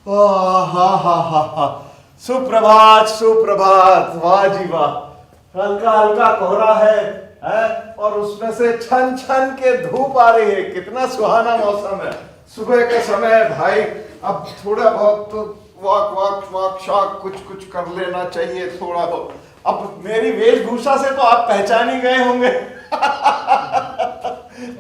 हा हा हा हा, सुप्रभात सुप्रभात, वाह जी वाह। हल्का हल्का कोहरा है और उसमें से छन छन के धूप आ रही है। कितना सुहाना मौसम है, सुबह का समय है भाई। अब थोड़ा बहुत तो वॉक वॉक वॉक शॉक कुछ कुछ कर लेना चाहिए थोड़ा बहुत। अब मेरी वेशभूषा से तो आप पहचान ही गए होंगे।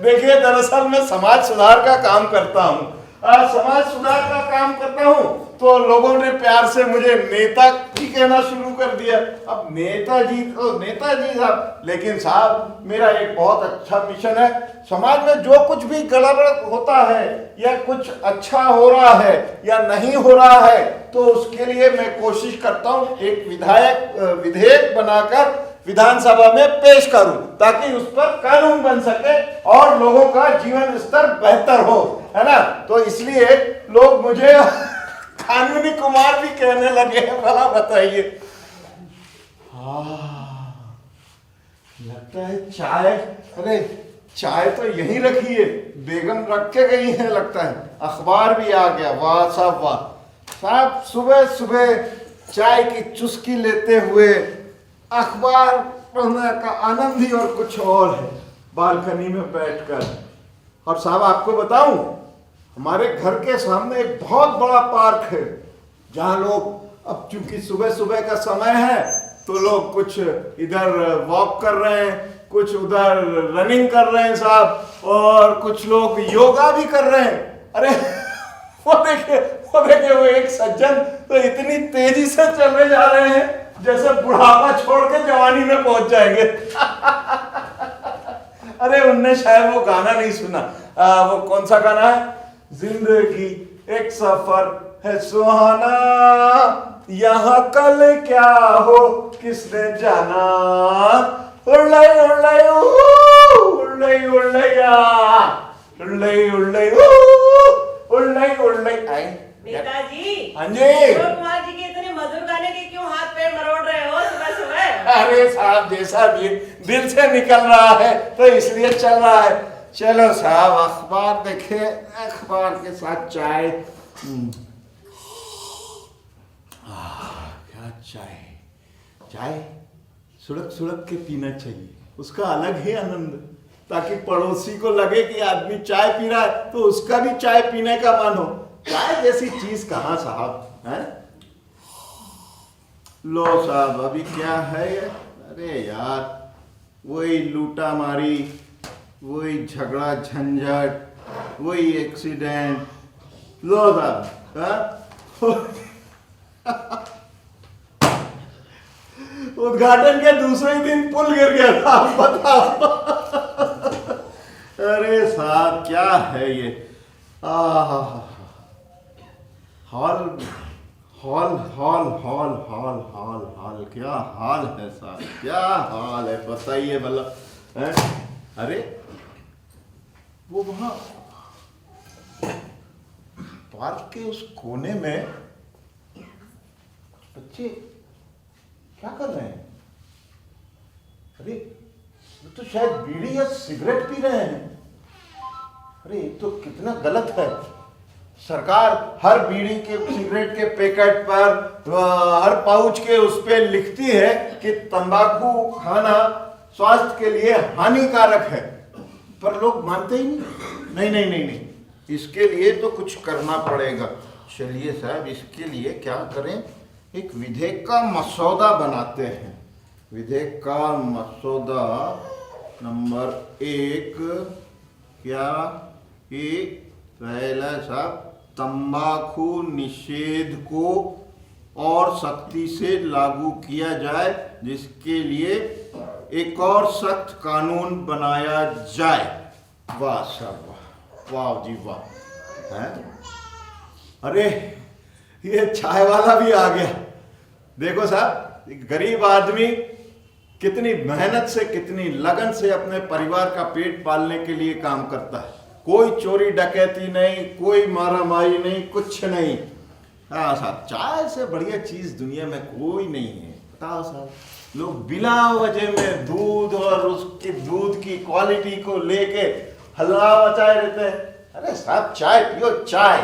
देखिए, दरअसल मैं समाज सुधार का काम करता हूँ। समाज सुधार का काम करता हूँ तो लोगों ने प्यार से मुझे नेता जी कहना शुरू कर दिया। अब नेताजी तो नेताजी साहब, लेकिन साहब मेरा एक बहुत अच्छा मिशन है। समाज में जो कुछ भी गड़बड़ होता है या कुछ अच्छा हो रहा है या नहीं हो रहा है तो उसके लिए मैं कोशिश करता हूँ एक विधेयक बनाकर विधानसभा में पेश करूं ताकि उस पर कानून बन सके और लोगों का जीवन स्तर बेहतर हो, है ना। तो इसलिए लोग मुझे कानूनी कुमार भी कहने लगे हैं। भला बताइए। लगता है चाय, अरे चाय तो यहीं रखी है, बेगम रख के गई है लगता है। अखबार भी आ गया, वाह साहब वाह। साहब सुबह सुबह चाय की चुस्की लेते हुए अखबार पढ़ने का आनंद ही और कुछ और है, बालकनी में बैठकर। और साहब आपको बताऊं, हमारे घर के सामने एक बहुत बड़ा पार्क है जहां लोग, अब चूंकि सुबह सुबह का समय है तो लोग कुछ इधर वॉक कर रहे हैं, कुछ उधर रनिंग कर रहे हैं साहब, और कुछ लोग योगा भी कर रहे हैं। अरे वो देखिए वो एक सज्जन तो इतनी तेजी से चले जा रहे हैं जैसे बुढ़ापा छोड़ के जवानी में पहुंच जाएंगे। अरे उनने शायद वो गाना नहीं सुना। वो कौन सा गाना है? जिंदगी एक सफर है सुहाना, यहाँ कल क्या हो किसने जाना। उड़लई उड़लई उड़लई उड़लैया, उड़लई उड़लई उड़लई उड़लई। आई नेताजी। हाँ जी। कुमार जी के इतने मधुर गाने के क्यों हाथ पैर मरोड़ रहे हो सुबह सुबह? अरे साहब जैसा भी दिल से निकल रहा है तो इसलिए चल रहा है। चलो साहब अखबार देखे, अखबार के साथ चाय। क्या चाय, चाय सुड़क सुड़क के पीना चाहिए, उसका अलग ही आनंद, ताकि पड़ोसी को लगे कि आदमी चाय पी रहा है तो उसका भी चाय पीने का मन हो। चाय जैसी चीज कहाँ साहब है। लो साहब अभी क्या है ये? अरे यार वही लूटा मारी, वही झगड़ा झंझट, वही एक्सीडेंट। लो साहब उद्घाटन के दूसरे दिन पुल गिर गया था, आप बताओ। अरे साहब क्या है ये? Hall hall hall hall hall hall hall, क्या हाल है साहब, क्या हाल है बताइए भला। अरे वो वहां पार्क के उस कोने में बच्चे क्या कर रहे हैं? अरे वो तो शायद बीड़ी या सिगरेट पी रहे हैं। अरे ये तो कितना गलत है। सरकार हर बीड़ी के सिगरेट के पैकेट पर, हर पाउच के उस पे लिखती है कि तंबाकू खाना स्वास्थ्य के लिए हानिकारक है, पर लोग मानते ही नहीं। नहीं नहीं नहीं नहीं, इसके लिए तो कुछ करना पड़ेगा। चलिए साहब इसके लिए क्या करें, एक विधेयक का मसौदा बनाते हैं। विधेयक का मसौदा नंबर 1 क्या? एक पहला साहब तंबाकू निषेध को और सख्ती से लागू किया जाए, जिसके लिए एक और सख्त कानून बनाया जाए। वाह साहब वाह, वाह जी वाह। है अरे ये चाय वाला भी आ गया। देखो साहब गरीब आदमी कितनी मेहनत से, कितनी लगन से अपने परिवार का पेट पालने के लिए काम करता है। कोई चोरी डकैती नहीं, कोई मारामारी नहीं, कुछ नहीं। हाँ साहब चाय से बढ़िया चीज दुनिया में कोई नहीं है। बताओ साहब, लोग बिना वजह में दूध और उसके दूध की क्वालिटी को लेके हल्ला मचाए रहते हैं। अरे साहब चाय पियो चाय,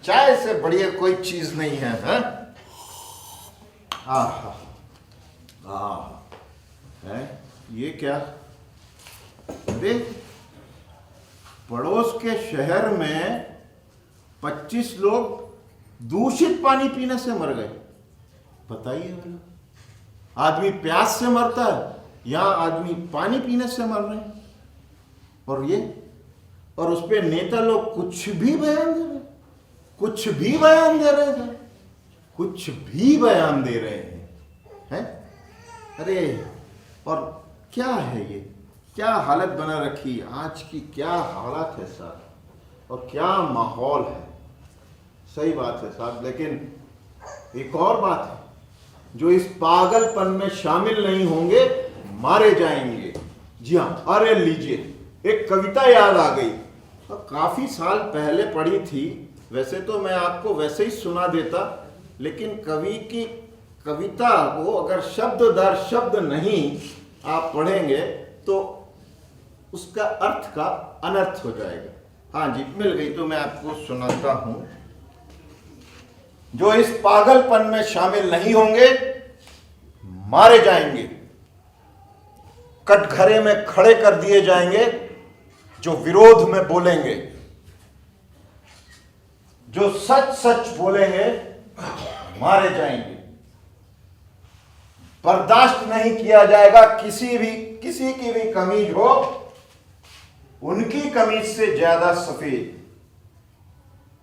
चाय से बढ़िया कोई चीज नहीं है, हाँ? आहा, है ये क्या? अरे पड़ोस के शहर में 25 लोग दूषित पानी पीने से मर गए। बताइए भला, आदमी प्यास से मरता है, यहां आदमी पानी पीने से मर रहे हैं। और उस पे नेता लोग कुछ भी बयान दे रहे हैं, कुछ भी बयान दे रहे हैं, कुछ भी बयान दे रहे हैं। अरे और क्या है ये, क्या हालत बना रखी आज की, क्या हालत है साहब, और क्या माहौल है। सही बात है साहब, लेकिन एक और बात है, जो इस पागलपन में शामिल नहीं होंगे मारे जाएंगे। जी हाँ, अरे लीजिए, एक कविता याद आ गई, काफी साल पहले पढ़ी थी। वैसे तो मैं आपको वैसे ही सुना देता, लेकिन कवि की कविता को अगर शब्द दर शब्द नहीं आप पढ़ेंगे तो उसका अर्थ का अनर्थ हो जाएगा। हाँ जी, मिल गई तो मैं आपको सुनाता हूं। जो इस पागलपन में शामिल नहीं होंगे मारे जाएंगे, कटघरे में खड़े कर दिए जाएंगे। जो विरोध में बोलेंगे, जो सच सच बोलेंगे मारे जाएंगे। बर्दाश्त नहीं किया जाएगा किसी की भी कमीज हो, उनकी कमीज से ज्यादा सफेद।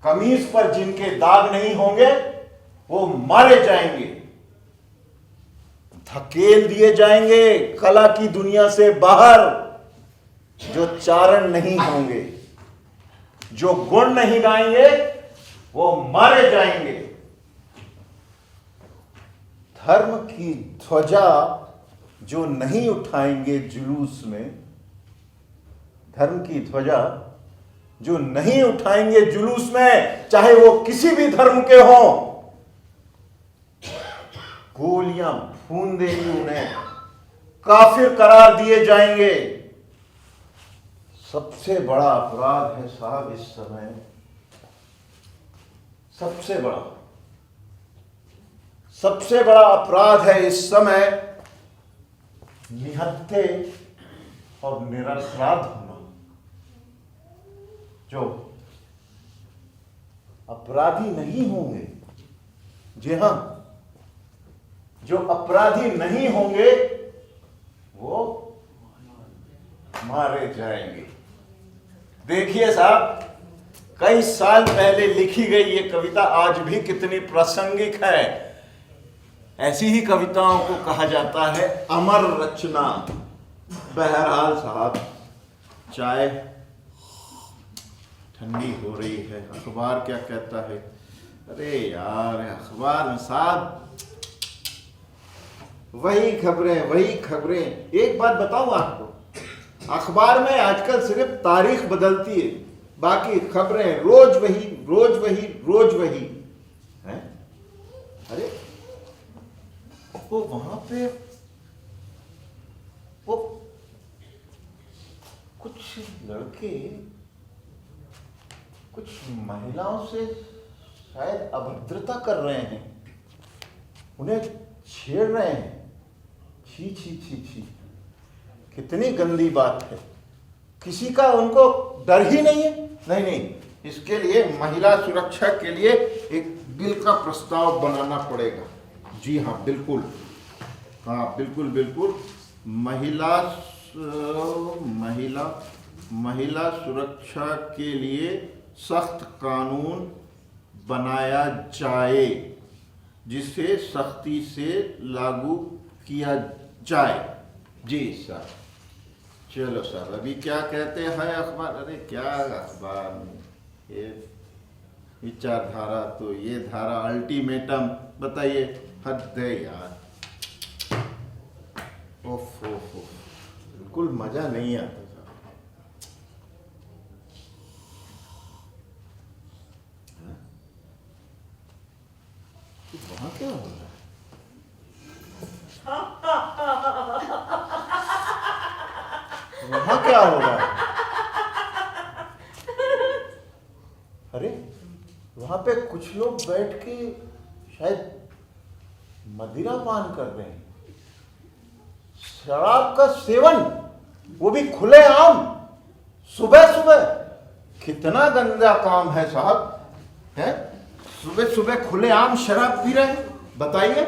कमीज पर जिनके दाग नहीं होंगे वो मारे जाएंगे, धकेल दिए जाएंगे कला की दुनिया से बाहर। जो चारण नहीं होंगे, जो गुण नहीं गाएंगे वो मारे जाएंगे। धर्म की ध्वजा जो नहीं उठाएंगे जुलूस में, धर्म की ध्वजा जो नहीं उठाएंगे जुलूस में, चाहे वो किसी भी धर्म के हों, गोलियां भून देंगी उन्हें, काफिर करार दिए जाएंगे। सबसे बड़ा अपराध है साहब इस समय, सबसे बड़ा अपराध है इस समय निहत्थे और निरपराध होना। जो अपराधी नहीं होंगे, जी हां, जो अपराधी नहीं होंगे वो मारे जाएंगे। देखिए साहब, कई साल पहले लिखी गई ये कविता आज भी कितनी प्रासंगिक है। ऐसी ही कविताओं को कहा जाता है अमर रचना। बहरहाल साहब, चाय ठंडी हो रही है, अखबार क्या कहता है? अरे यार, अखबार में साहब वही खबरें। एक बात बताऊं आपको, अखबार में आजकल सिर्फ तारीख बदलती है, बाकी खबरें रोज वही हैं। अरे वो वहां पे वो कुछ लड़के कुछ महिलाओं से शायद अभद्रता कर रहे हैं, उन्हें छेड़ रहे हैं। छी छी छी छी, कितनी गंदी बात है। किसी का उनको डर ही नहीं है। नहीं, इसके लिए महिला सुरक्षा के लिए एक बिल का प्रस्ताव बनाना पड़ेगा। जी हाँ, बिल्कुल, हाँ बिल्कुल। महिला सुरक्षा के लिए सख्त कानून बनाया जाए, जिसे सख्ती से लागू किया जाए। जी सर, चलो सर, अभी क्या कहते हैं अखबार? अरे क्या अखबार में ये विचारधारा, तो ये धारा अल्टीमेटम, बताइए, हद है यार। ओफ, बिल्कुल मजा नहीं आता साहब। वहां क्या हो रहा है? वहां क्या हो रहा है? अरे वहां पे कुछ लोग बैठ के शायद मदिरा पान कर रहे हैं, शराब का सेवन, वो भी खुले आम, सुबह सुबह। कितना गंदा काम है साहब, है? सुबह सुबह खुले आम शराब पी रहे हैं, बताइए।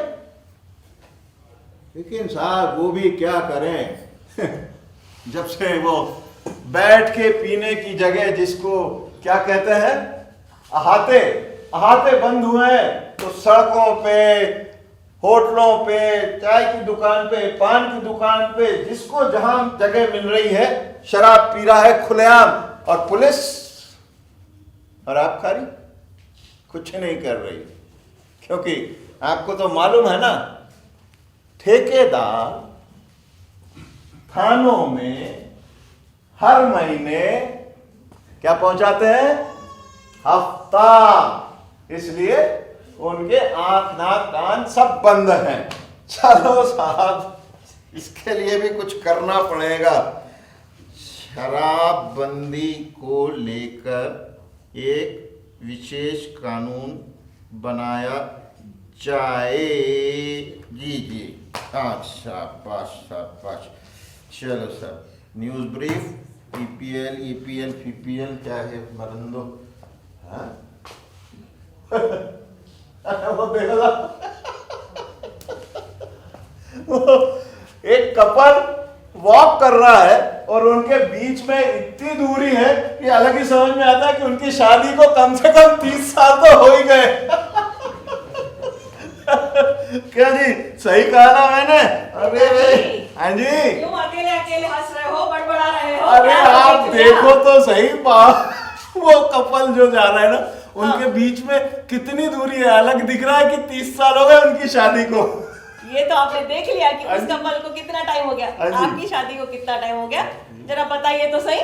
लेकिन साहब वो भी क्या करें जब से वो बैठ के पीने की जगह, जिसको क्या कहते हैं, अहाते अहाते बंद हुए हैं, तो सड़कों पे, होटलों पे, चाय की दुकान पे, पान की दुकान पे, जिसको जहां जगह मिल रही है शराब पी रहा है खुलेआम। और पुलिस और आबकारी कुछ नहीं कर रही, क्योंकि आपको तो मालूम है ना, ठेकेदार थानों में हर महीने क्या पहुंचाते हैं, हफ्ता। इसलिए उनके आंख नाक कान सब बंद हैं। चलो साहब, इसके लिए भी कुछ करना पड़ेगा। शराबबंदी को लेकर एक विशेष कानून बनाया जाए। जी, हाँ, शाबाश शाबाश। चलो sir, news brief, PPL, EPL, PPL क्या है, मरन दो। हाँ? वो देखो, वो एक कपल वॉक कर रहा है और उनके बीच में इतनी दूरी है कि अलग ही समझ में आता है कि उनकी शादी को कम से कम 30 साल तो हो ही गए। क्या जी, सही कहा ना मैंने? अरे हाँ जी, क्यों अकेले अकेले हंस रहे हो, बड़बड़ा रहे हो? अरे क्या आप देख लिया? देखो तो सही, वो कपल जो जा रहा है ना, उनके बीच में कितनी दूरी है, अलग दिख रहा है कि 30 साल हो गए उनकी शादी को। ये तो आपने देख लिया कि उस कपल को कितना टाइम हो गया, आपकी शादी को कितना टाइम हो गया, जरा बताइए तो सही।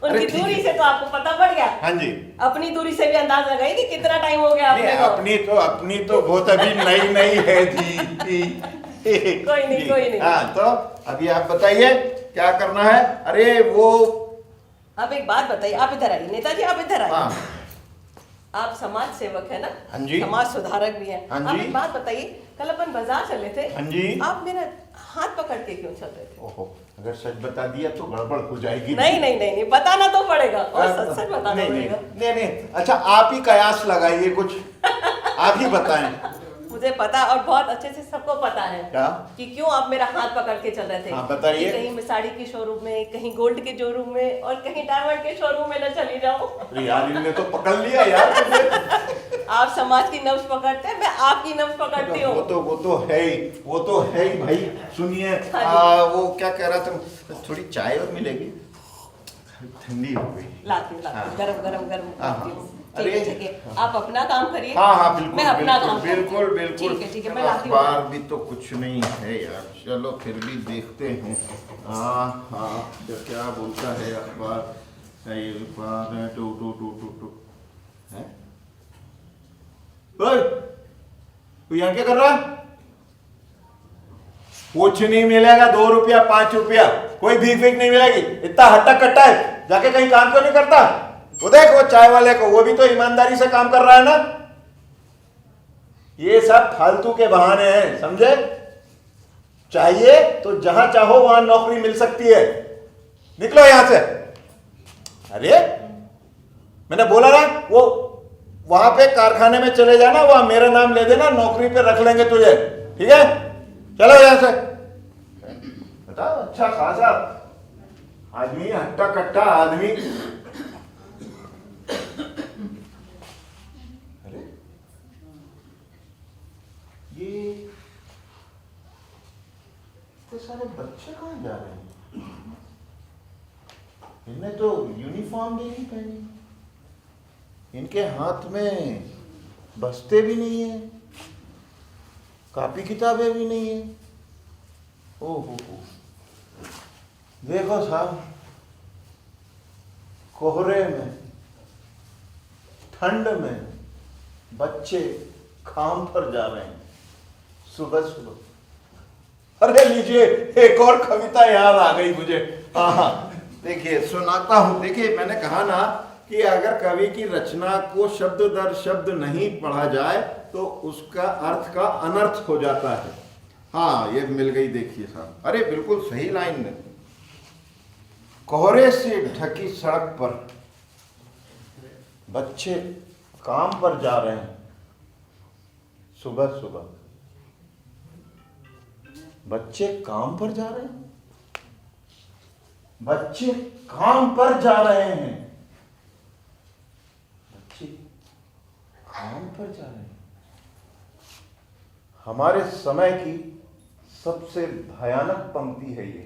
उनकी दूरी से तो आपको पता पड़ गया। हाँ जी, अपनी दूरी से भी अंदाज लगाइए कि कितना टाइम हो गया आपने को। अपनी तो बहुत अभी नई नई है जी। कोई नहीं। हाँ, तो अभी आप बताइए क्या करना है। अरे वो, आप एक बात बताइए, आप इधर आइए नेताजी, आप इधर आइए। हाँ, आप समाज सेवक है ना? हाँ जी। समाज सुधारक भी हैं। हाँ आप जी। एक बात बताइए, कल अपन बाजार चले थे। हाँ जी। आप मेरा हाथ पकड़ के क्यों चल रहे थे? ओहो, अगर सच बता दिया तो गड़बड़ हो जाएगी। नहीं, बताना तो पड़ेगा, और सच बताना पड़ेगा। नहीं, अच्छा आप ही कयास लगाइए कुछ, आप ही बताएं। मुझे पता, और बहुत अच्छे से सबको पता है क्या? कि क्यों आप मेरा हाथ पकड़ के चल रहे थे। हाँ, बताइए। कि कहीं मैं साड़ी की शोरूम में, कहीं गोल्ड के शोरूम में, और कहीं डायमंड के शोरूम में न चली जाऊं। अरे यार, इनने तो पकड़ लिया यार तुझे। आप समाज की नब्ज पकड़ते हैं, मैं आपकी नब्ज पकड़ती हूँ। वो तो है ही भाई। सुनिए, हाँ वो क्या कह रहा था, थोड़ी चाय और मिलेगी, ठंडी हो गई। लाती हूँ, हाँ। गरम हाँ। ठीक है, आप अपना काम करिए। हाँ, बिल्कुल, मैं अपना काम बिल्कुल। ठीक है, मैं लाती हूँ। अखबार भी तो कुछ नहीं है यार, चलो फिर भी देखते हैं। हाँ, क्या बोलता है अखबार? टू है। तू यहाँ क्या कर रहा है? कुछ नहीं मिलेगा, 2 रुपया 5 रुपया, कोई भीख नहीं मिलेगी। इतना हट्टा कट्टा है, जाके कहीं काम क्यों नहीं करता? वो देख, वो चाय वाले को, वो भी तो ईमानदारी से काम कर रहा है ना। ये सब फालतू के बहाने हैं, समझे? चाहिए तो जहां चाहो वहां नौकरी मिल सकती है, निकलो यहां से। अरे मैंने बोला ना, वो वहां पे कारखाने में चले जाना, वहां मेरा नाम ले देना, नौकरी पे रख लेंगे तुझे, ठीक है? चलो यहां से। बताओ, अच्छा खासा आदमी, हट्टा कट्टा आदमी। अरे ये सारे बच्चे कहाँ जा रहे हैं? इनने तो यूनिफॉर्म भी नहीं पहनी, इनके हाथ में बस्ते भी नहीं है, कॉपी किताबें भी नहीं है। ओहो, देखो साहब, कोहरे में, ठंड में बच्चे काम पर जा रहे हैं सुबह सुबह। अरे लीजिए, एक और कविता याद आ गई मुझे। हाँ, देखिए सुनाता हूं। देखिए, मैंने कहा ना कि अगर कवि की रचना को शब्द दर शब्द नहीं पढ़ा जाए तो उसका अर्थ का अनर्थ हो जाता है। हाँ, ये मिल गई, देखिए साहब, अरे बिल्कुल सही लाइन है। कोहरे से ढकी सड़क पर बच्चे काम पर जा रहे हैं। सुबह सुबह बच्चे काम पर जा रहे हैं, बच्चे काम पर जा रहे हैं, बच्चे काम पर जा रहे हैं। हमारे समय की सबसे भयानक पंक्ति है ये।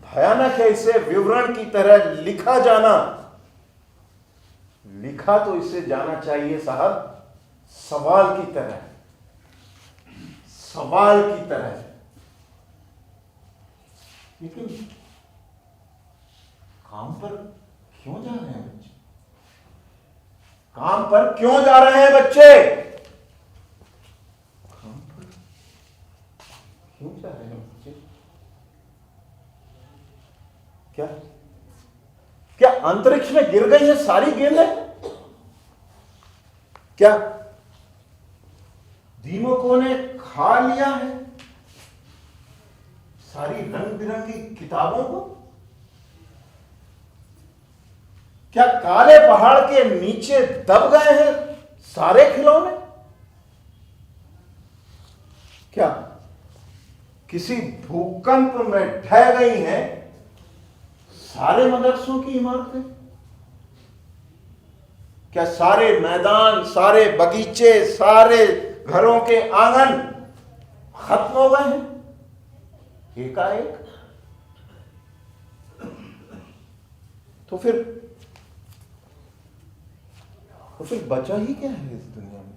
भयानक है इसे विवरण की तरह लिखा जाना। लिखा तो इसे जाना चाहिए साहब सवाल की तरह, सवाल की तरह। लेकिन काम पर क्यों जा रहे हैं बच्चे? काम पर क्यों जा रहे हैं बच्चे? काम पर क्यों जा रहे हैं बच्चे? क्या क्या अंतरिक्ष में गिर गई है सारी गेंदें? क्या दीमकों ने खा लिया है सारी रंग बिरंगी किताबों को? क्या काले पहाड़ के नीचे दब गए हैं सारे खिलौने? क्या किसी भूकंप में ढह गई हैं सारे मदरसों की इमारतें? क्या सारे मैदान, सारे बगीचे, सारे घरों के आंगन खत्म हो गए हैं एकाएक? तो फिर बचा ही क्या है इस दुनिया में?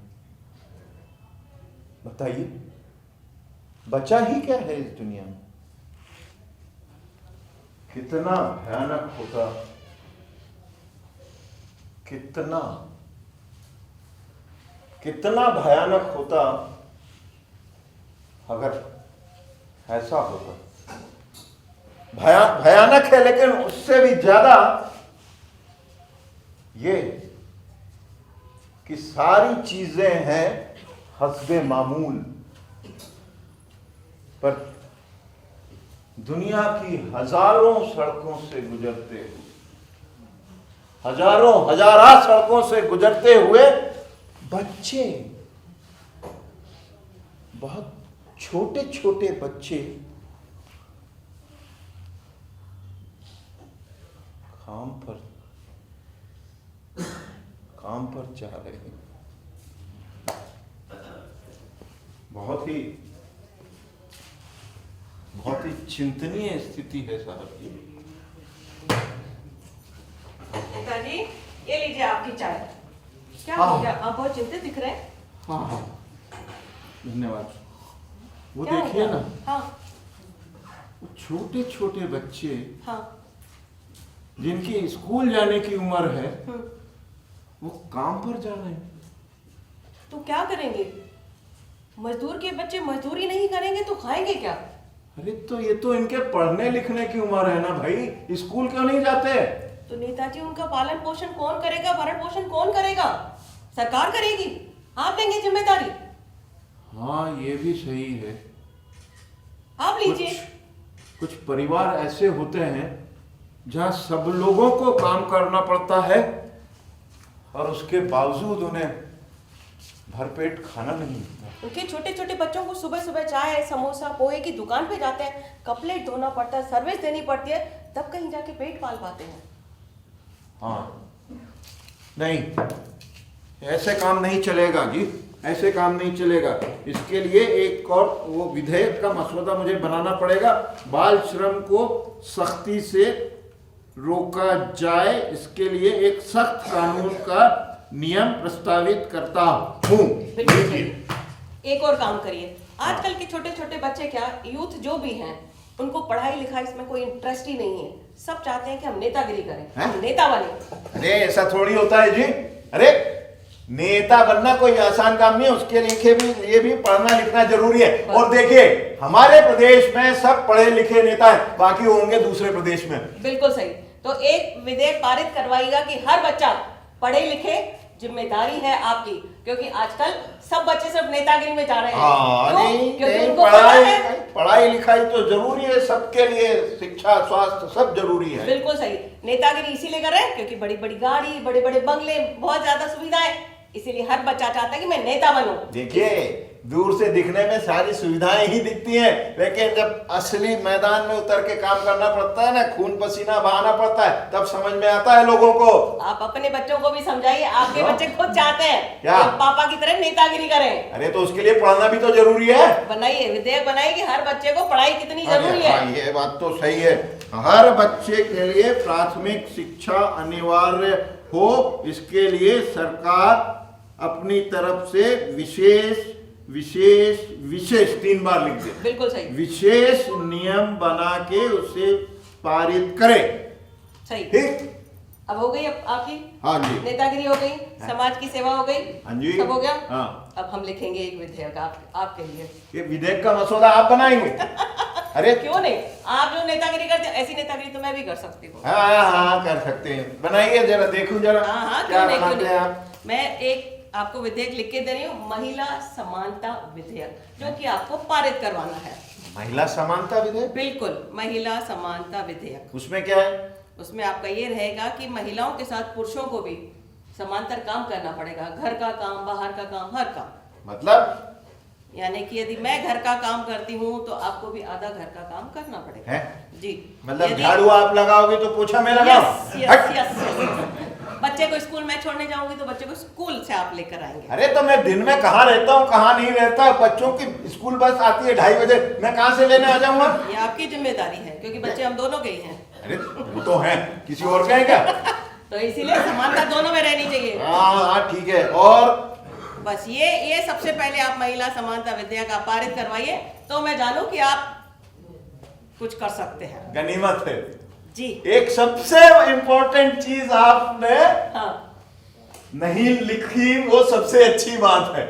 बताइए, बचा ही क्या है इस दुनिया में? कितना भयानक होता, कितना भयानक होता अगर ऐसा होता। भयानक है, लेकिन उससे भी ज्यादा ये कि सारी चीजें हैं हस्बे मामूल, पर दुनिया की हजारों सड़कों से गुजरते हुए, हजारा सड़कों से गुजरते हुए बच्चे, बहुत छोटे छोटे बच्चे काम पर जा रहे हैं। बहुत ही चिंतनीय स्थिति है साहब जी। पिताजी, ये लीजिए आपकी चाय। क्या हो गया? आप बहुत चिंतित दिख रहे हैं। हाँ, धन्यवाद। वो देखिए ना, हाँ, वो छोटे छोटे बच्चे, हाँ, जिनकी स्कूल जाने की उम्र है, वो काम पर जा रहे हैं। तो क्या करेंगे? मजदूर के बच्चे मजदूरी नहीं करेंगे तो खाएंगे क्या? अरे तो ये तो इनके पढ़ने लिखने की उम्र है ना भाई, स्कूल क्यों नहीं जाते? तो नेताजी, उनका पालन पोषण कौन करेगा? भरण पोषण कौन करेगा? सरकार करेगी? आप लेंगे जिम्मेदारी? हाँ, ये भी सही है। आप लीजिए। कुछ परिवार ऐसे होते हैं जहां सब लोगों को काम करना पड़ता है और उसके बावजूद उन्हें भरपेट खाना नहीं मिलता। उनके छोटे छोटे बच्चों को सुबह सुबह चाय, समोसा, पोहे की दुकान पे जाते हैं, कपड़े धोना पड़ता है, सर्विस देनी पड़ती है, तब कहीं जाके पेट पाल पाते हैं। हाँ, नहीं, ऐसे काम नहीं चलेगा जी, ऐसे काम नहीं चलेगा। इसके लिए एक और वो विधेयक का मसौदा मुझे बनाना पड़ेगा। बाल श्रम को सख्ती से रोका जाए, इसके लिए एक सख्त कानून का नियम प्रस्तावित करता हूँ। एक और काम करिए, आजकल के छोटे छोटे बच्चे, क्या यूथ जो भी हैं, उनको पढ़ाई लिखाई इसमें कोई इंटरेस्ट ही नहीं है। सब चाहते हैं कि हम नेतागिरी करें, हम नेता बने। अरे ऐसा थोड़ी होता है जी। अरे नेता बनना कोई आसान काम नहीं है, उसके लिए भी ये भी पढ़ना लिखना जरूरी है। और देखिए, हमारे प्रदेश में सब पढ़े लिखे नेता हैं, बाकी होंगे दूसरे प्रदेश में। बिल्कुल सही। तो एक विधेयक पारित करवाइएगा कि हर बच्चा पढ़े लिखे, जिम्मेदारी है आपकी, क्योंकि आजकल सब बच्चे सिर्फ नेतागिरी में जा रहे हैं। हाँ, क्यों? नहीं, क्योंकि नहीं, उनको पता है। पढ़ाई लिखाई तो जरूरी है सबके लिए, शिक्षा स्वास्थ्य सब जरूरी है। बिल्कुल सही। नेतागिरी इसीलिए कर रहे हैं क्योंकि बड़ी बड़ी गाड़ी, बड़े बड़े बंगले, बहुत ज्यादा सुविधाएं, इसीलिए हर बच्चा चाहता है कि मैं नेता बनूं। देखिए, दूर से दिखने में सारी सुविधाएं ही दिखती हैं, लेकिन जब असली मैदान में उतर के काम करना पड़ता है ना, खून पसीना बहाना पड़ता है, तब समझ में आता है लोगों को। आप अपने बच्चों को भी समझाइए, आपके बच्चे खुद चाहते हैं क्या? कि पापा की तरह नेतागिरी करें। अरे तो उसके लिए पढ़ना भी तो जरूरी है। बनाइए, विधेयक बनाइए कि हर बच्चे को पढ़ाई कितनी जरूरी है। हाँ, ये बात तो सही है। हर बच्चे के लिए प्राथमिक शिक्षा अनिवार्य हो, इसके लिए सरकार अपनी तरफ से विशेष विशेष विशेष 3 बार लिख दे, बिल्कुल सही, विशेष नियम बना के उसे पारित करे। सही, ठीक। अब हो गई अब आपकी हाँ जी, नेतागिरी हो गई, समाज की सेवा हो गई, हाँ जी, सब हो गया। हाँ। अब हम लिखेंगे एक विधेयक आपके लिए। ये विधेयक का मसौदा आप बनाएंगे? अरे क्यों नहीं, आप जो नेतागिरी करते हैं ऐसी नेतागिरी तो मैं भी कर सकती हूँ। हाँ हाँ कर सकते हैं, बनाइए जरा, देखूं जरा। हाँ हाँ, क्या क्यों नहीं, बनाते क्यों हैं नहीं। आप? मैं एक आपको विधेयक लिख के दे रही हूँ, महिला समानता विधेयक, जो कि आपको पारित करवाना है। महिला समानता विधेयक? बिल्कुल, महिला समानता विधेयक। उसमें क्या है? उसमें आपका ये रहेगा कि महिलाओं के साथ पुरुषों को भी समांतर काम करना पड़ेगा, घर का काम, बाहर का काम, हर काम। मतलब? यानी कि यदि मैं घर का काम करती हूँ तो आपको भी आधा घर का काम करना पड़ेगा। है? जी, मतलब झाड़ू आप लगाओगे तो पोछा मैं लगाऊं? Yes yes yes. बच्चे को स्कूल में छोड़ने जाऊंगी तो बच्चे को स्कूल से आप लेकर आएंगे। अरे तो मैं दिन में कहाँ रहता हूँ, कहाँ नहीं रहता, बच्चों की स्कूल बस आती है 2:30 बजे, मैं कहाँ से लेने आ जाऊंगा? ये आपकी जिम्मेदारी है, क्योंकि बच्चे हम दोनों के ही हैं। अरे वो तो हैं, किसी और के हैं क्या? तो इसीलिए समानता दोनों में रहनी चाहिए। हाँ ठीक है। और बस ये सबसे पहले आप महिला समानता विधेयक आप पारित करवाइए, तो मैं जानूं कि आप कुछ कर सकते हैं। गनीमत है जी। एक सबसे इम्पोर्टेंट चीज आपने हाँ, नहीं लिखी, वो सबसे अच्छी बात है।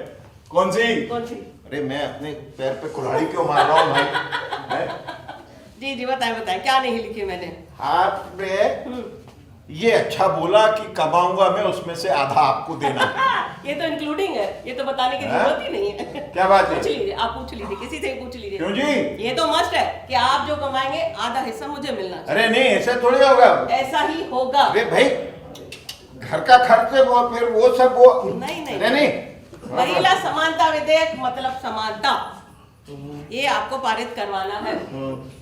कौन सी? कौन सी? अरे मैं अपने पैर पे कुल्हाड़ी क्यों मार रहा हूँ भाई? जी जी, बताएं क्या नहीं लिखी मैंने। आपने ये अच्छा बोला कि कमाऊंगा मैं, उसमें से आधा आपको देना। ये तो इंक्लूडिंग है, ये तो बताने की जरूरत ही नहीं है। क्या बात है? पूछ लीजिए, आप पूछ लीजिए, किसी से पूछ लीजिए। क्यों जी? ये तो मस्ट है कि आप जो कमाएंगे आधा हिस्सा मुझे मिलना चाहिए। अरे नहीं, ऐसे थोड़ी होगा। ऐसा ही होगा। अरे भाई, घर का खर्च है वो, फिर वो सब वो नहीं अरे नहीं। महिला समानता विधेयक मतलब समानता, ये आपको पारित करवाना है।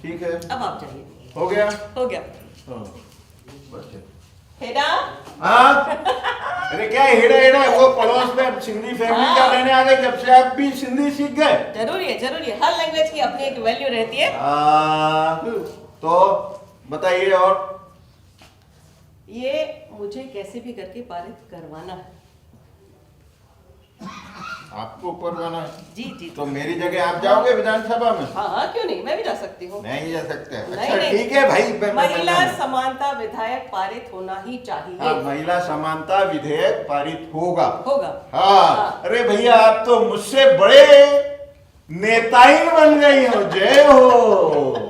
ठीक है, अब आप जाइए। हो गया? हो गया। बस। हेडा? हाँ? अरे क्या हेड़ा हेड़ा, वो पड़ोस में सिंधी फैमिली क्या रहने आ गए जब से आप भी सिंधी सीख गए? जरूरी है, हर लैंग्वेज की अपनी एक वैल्यू रहती है। तो बताइए। और ये मुझे कैसे भी करके पारित करवाना है। आपको करवाना है? जी जी। तो मेरी जगह आप जाओगे विधानसभा में? हाँ, क्यों नहीं, मैं भी जा सकती हूँ। नहीं जा सकते? नहीं, अच्छा ठीक है भाई। महिला समानता विधेयक पारित होना ही चाहिए। हाँ, महिला समानता विधेयक पारित होगा। हाँ। अरे भैया, आप तो मुझसे बड़े नेताइन बन गई हो। जय हो।